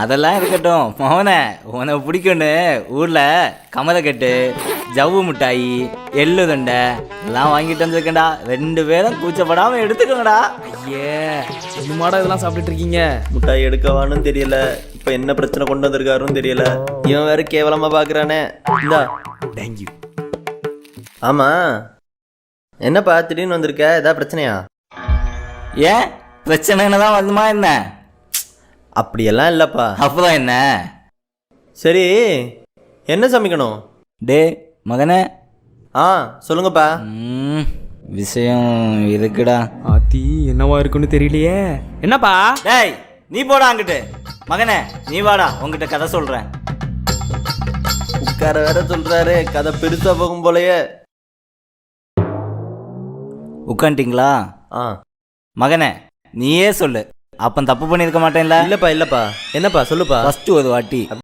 அதெல்லாம் இருக்கட்டும் மோனே, உனக்கு பிடிக்கும்னு ஊர்ல கமலக்கட்டு, ஜவ்வு மிட்டாயி, எள்ளு தண்டை எல்லாம் வாங்கிட்டு வந்திருக்கேன்டா. 2 பேரும் கூச்சப்படாம எடுத்துக்கோங்கடா. ஐயே இன்னுமாடா இதெல்லாம் சாப்பிட்டுட்டு இருக்கீங்க? முட்டாய் எடுக்கவான்னு தெரியல, இப்போ என்ன பிரச்சனை கொண்டு வந்திருக்காருன்னு தெரியல. இவன் வேற கேவலமா பாக்குறானே. இந்தா. தேங்க்யூ. ஆமா, என்னப்பா திடீர்னு வந்திருக்க? ஏதாவது பிரச்சனையா? ஏன் பிரச்சனைன்னு தான் வருமா என்ன? அப்படியெல்லாம் இல்லப்பா. அப்புறம் என்ன? சரி, என்ன சமைக்கணும்? டே மகனே, சொல்லுங்கப்பா. விஷயம் இருக்குடா. ஆத்தி என்னவா இருக்குன்னு தெரியலையே. என்னப்பா? டேய் நீ போடா அங்கிட்டு. மகனே நீ வாடா, உங்ககிட்ட கதை சொல்றேன். உட்கார வேற சொல்றாரு, கதை பெருசா போகும் போலயே. உட்காந்துட்டீங்களா? மகனே நீயே சொல்லு, அப்ப தப்பு பண்ணிருக்க மாட்டேன்ல? இல்லப்பா. என்னப்பா சொல்லுப்பா. ஃபர்ஸ்ட் ஒரு வாட்டி